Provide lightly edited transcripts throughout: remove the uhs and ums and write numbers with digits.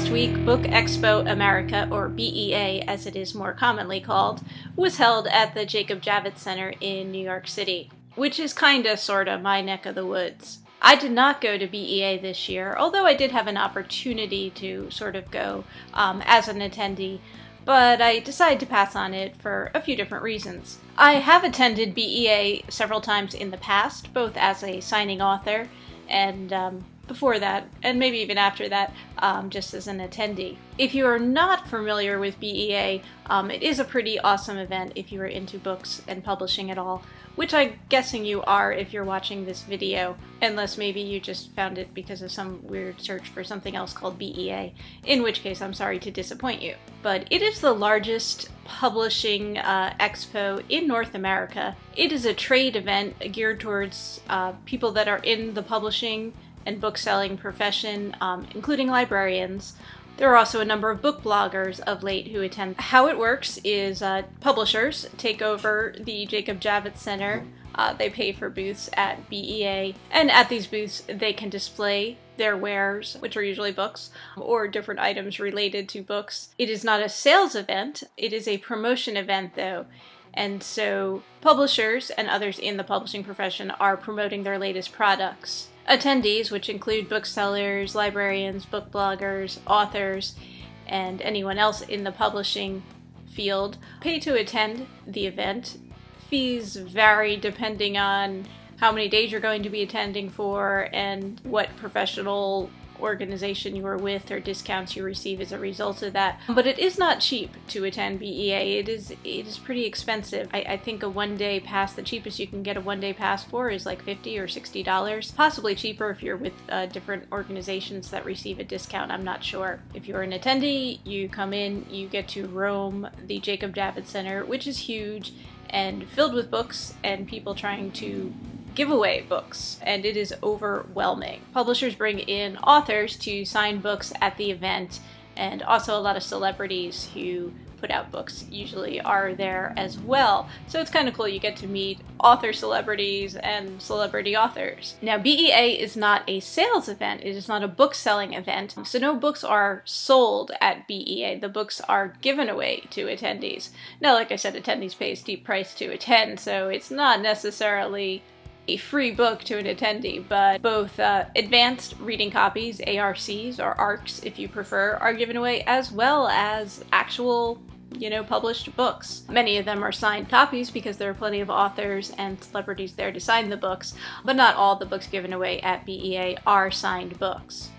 Last week, Book Expo America, or BEA as it is more commonly called, was held at the Jacob Javits Center in New York City, which is kinda sorta my neck of the woods. I did not go to BEA this year, although I did have an opportunity to sort of go as an attendee, but I decided to pass on it for a few different reasons. I have attended BEA several times in the past, both as a signing author and before that, and maybe even after that, just as an attendee. If you are not familiar with BEA, it is a pretty awesome event if you are into books and publishing at all, which I'm guessing you are if you're watching this video, unless maybe you just found it because of some weird search for something else called BEA, in which case I'm sorry to disappoint you. But it is the largest publishing expo in North America. It is a trade event geared towards people that are in the publishing and book-selling profession, including librarians. There are also a number of book bloggers of late who attend. How it works is publishers take over the Jacob Javits Center. They pay for booths at BEA, and at these booths they can display their wares, which are usually books, or different items related to books. It is not a sales event, it is a promotion event though. And so publishers and others in the publishing profession are promoting their latest products. Attendees, which include booksellers, librarians, book bloggers, authors, and anyone else in the publishing field, pay to attend the event. Fees vary depending on how many days you're going to be attending for and what professional organization you are with or discounts you receive as a result of that. But it is not cheap to attend BEA. It is pretty expensive. I think a one-day pass, the cheapest you can get a one-day pass for is like $50 or $60. Possibly cheaper if you're with different organizations that receive a discount. I'm not sure. If you're an attendee, you come in, you get to roam the Jacob Javits Center, which is huge and filled with books and people trying to give away books, and it is overwhelming. Publishers bring in authors to sign books at the event, and also a lot of celebrities who put out books usually are there as well. So it's kind of cool. You get to meet author celebrities and celebrity authors. Now, BEA is not a sales event. It is not a book selling event. So no books are sold at BEA. The books are given away to attendees. Now, like I said, attendees pay a steep price to attend, so it's not necessarily a free book to an attendee, but both advanced reading copies, ARCs, or ARCs if you prefer, are given away, as well as actual, published books. Many of them are signed copies because there are plenty of authors and celebrities there to sign the books, but not all the books given away at BEA are signed books.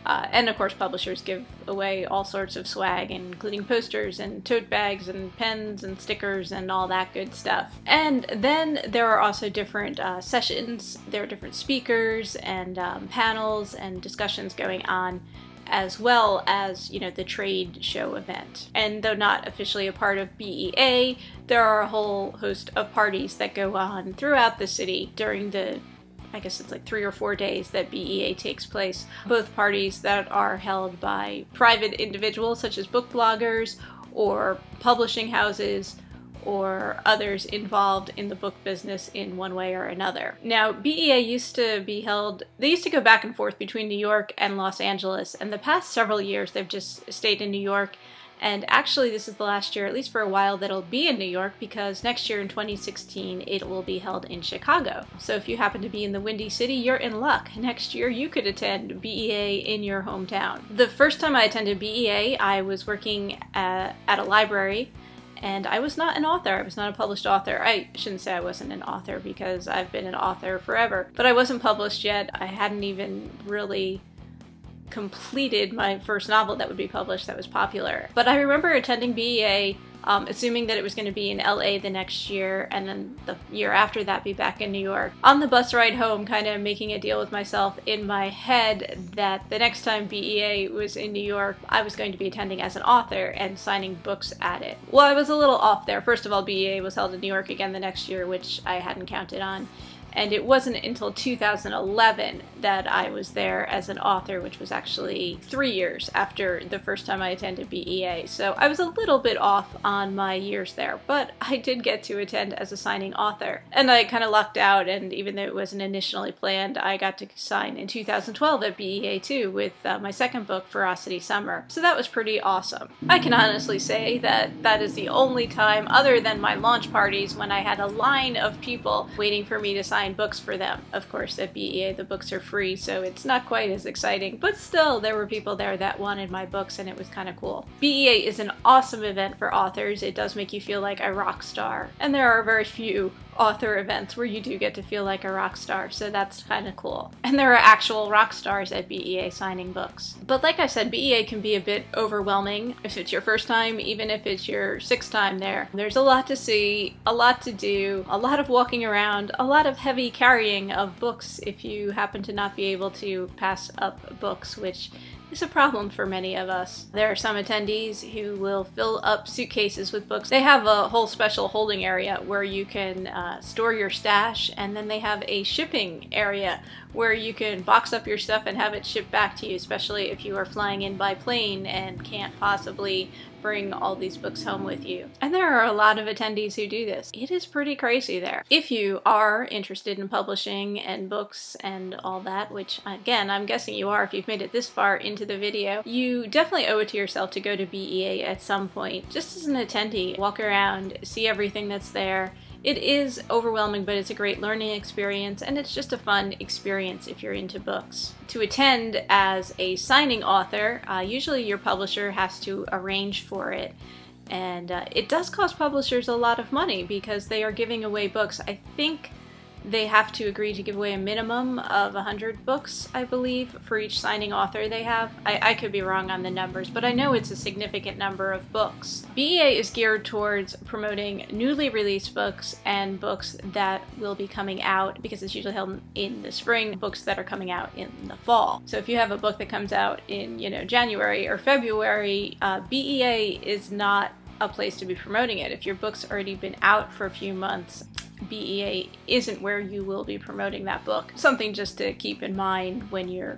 And of course publishers give away all sorts of swag, including posters and tote bags and pens and stickers and all that good stuff. And then there are also different sessions, there are different speakers and panels and discussions going on, as well as, the trade show event. And though not officially a part of BEA, there are a whole host of parties that go on throughout the city during the I guess it's like 3 or 4 days that BEA takes place. Both parties that are held by private individuals such as book bloggers or publishing houses or others involved in the book business in one way or another. Now, BEA used to be held, they used to go back and forth between New York and Los Angeles, and the past several years they've just stayed in New York. And actually this is the last year, at least for a while, that it'll be in New York, because next year in 2016 it will be held in Chicago. So if you happen to be in the Windy City, you're in luck. Next year you could attend BEA in your hometown. The first time I attended BEA, I was working at a library, and I was not an author. I was not a published author. I shouldn't say I wasn't an author because I've been an author forever, but I wasn't published yet. I hadn't even really completed my first novel that would be published that was popular. But I remember attending BEA, assuming that it was going to be in LA the next year, and then the year after that be back in New York. On the bus ride home, kind of making a deal with myself in my head that the next time BEA was in New York, I was going to be attending as an author and signing books at it. Well, I was a little off there. First of all, BEA was held in New York again the next year, which I hadn't counted on. And it wasn't until 2011 that I was there as an author, which was actually 3 years after the first time I attended BEA. So I was a little bit off on my years there, but I did get to attend as a signing author. And I kind of lucked out, and even though it wasn't initially planned, I got to sign in 2012 at BEA too with my second book, Ferocity Summer. So that was pretty awesome. I can honestly say that that is the only time, other than my launch parties, when I had a line of people waiting for me to sign books for them. Of course, at BEA the books are free, so it's not quite as exciting, but still there were people there that wanted my books, and it was kind of cool. BEA is an awesome event for authors. It does make you feel like a rock star, and there are very few author events where you do get to feel like a rock star, so that's kind of cool. And there are actual rock stars at BEA signing books. But like I said, BEA can be a bit overwhelming if it's your first time, even if it's your 6th time there. There's a lot to see, a lot to do, a lot of walking around, a lot of heavy carrying of books if you happen to not be able to pass up books, which is a problem for many of us. There are some attendees who will fill up suitcases with books. They have a whole special holding area where you can store your stash, and then they have a shipping area where you can box up your stuff and have it shipped back to you, especially if you are flying in by plane and can't possibly bring all these books home with you. And there are a lot of attendees who do this. It is pretty crazy there. If you are interested in publishing and books and all that, which again, I'm guessing you are if you've made it this far into the video, you definitely owe it to yourself to go to BEA at some point. Just as an attendee, walk around, see everything that's there. It is overwhelming, but it's a great learning experience, and it's just a fun experience if you're into books. To attend as a signing author, usually your publisher has to arrange for it, and it does cost publishers a lot of money because they are giving away books. I think they have to agree to give away a minimum of 100 books, I believe, for each signing author they have. I could be wrong on the numbers, but I know it's a significant number of books. BEA is geared towards promoting newly released books and books that will be coming out, because it's usually held in the spring, books that are coming out in the fall. So if you have a book that comes out in, January or February, BEA is not a place to be promoting it. If your book's already been out for a few months, BEA isn't where you will be promoting that book. Something just to keep in mind when you're,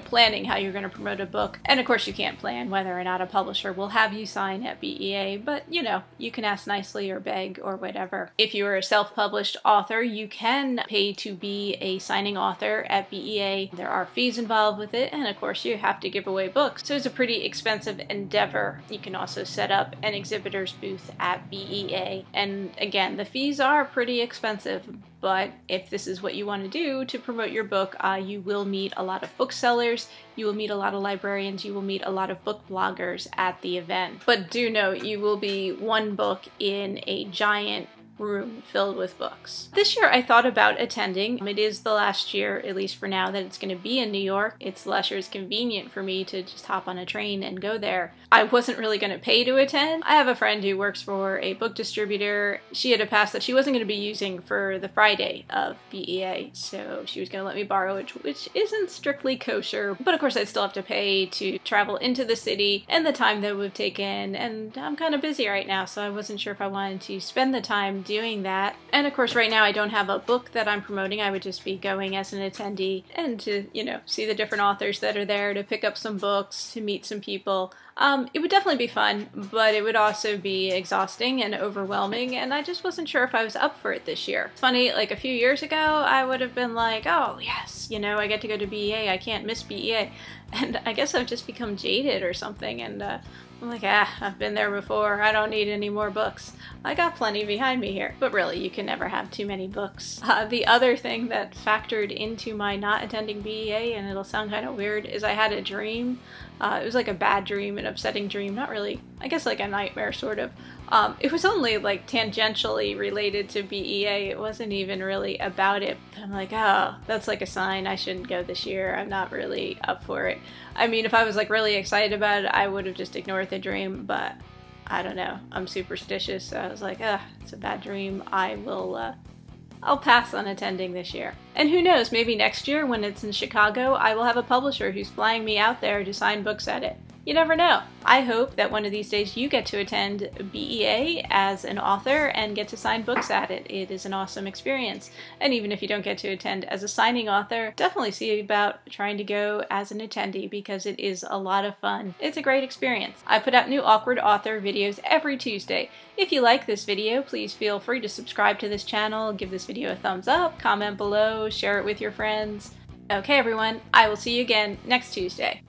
planning how you're going to promote a book. And of course you can't plan whether or not a publisher will have you sign at BEA, but you can ask nicely or beg or whatever. If you are a self-published author, you can pay to be a signing author at BEA. There are fees involved with it, and of course you have to give away books. So it's a pretty expensive endeavor. You can also set up an exhibitor's booth at BEA, and again, the fees are pretty expensive. But if this is what you want to do to promote your book, you will meet a lot of booksellers, you will meet a lot of librarians, you will meet a lot of book bloggers at the event. But do note, you will be one book in a giant room filled with books. This year I thought about attending. It is the last year, at least for now, that it's going to be in New York. It's the last year it's convenient for me to just hop on a train and go there. I wasn't really going to pay to attend. I have a friend who works for a book distributor. She had a pass that she wasn't going to be using for the Friday of BEA, so she was going to let me borrow it, which isn't strictly kosher, but of course I'd still have to pay to travel into the city and the time that would have taken, and I'm kind of busy right now, so I wasn't sure if I wanted to spend the time doing that. And of course right now I don't have a book that I'm promoting. I would just be going as an attendee and to, see the different authors that are there, to pick up some books, to meet some people. It would definitely be fun, but it would also be exhausting and overwhelming, and I just wasn't sure if I was up for it this year. It's funny, like a few years ago, I would have been like, oh yes, I get to go to BEA, I can't miss BEA. And I guess I've just become jaded or something, and I'm like, I've been there before, I don't need any more books. I got plenty behind me here. But really, you can never have too many books. The other thing that factored into my not attending BEA, and it'll sound kind of weird, is I had a dream. It was like a bad dream, an upsetting dream, not really, I guess like a nightmare sort of. It was only like tangentially related to BEA. It wasn't even really about it. But I'm like, oh, that's like a sign I shouldn't go this year. I'm not really up for it. I mean, if I was like really excited about it, I would have just ignored the dream, but I don't know. I'm superstitious, so I was like, it's a bad dream. I'll pass on attending this year. And who knows, maybe next year when it's in Chicago, I will have a publisher who's flying me out there to sign books at it. You never know. I hope that one of these days you get to attend BEA as an author and get to sign books at it. It is an awesome experience. And even if you don't get to attend as a signing author, definitely see about trying to go as an attendee because it is a lot of fun. It's a great experience. I put out new Awkward Author videos every Tuesday. If you like this video, please feel free to subscribe to this channel, give this video a thumbs up, comment below, share it with your friends. Okay everyone, I will see you again next Tuesday.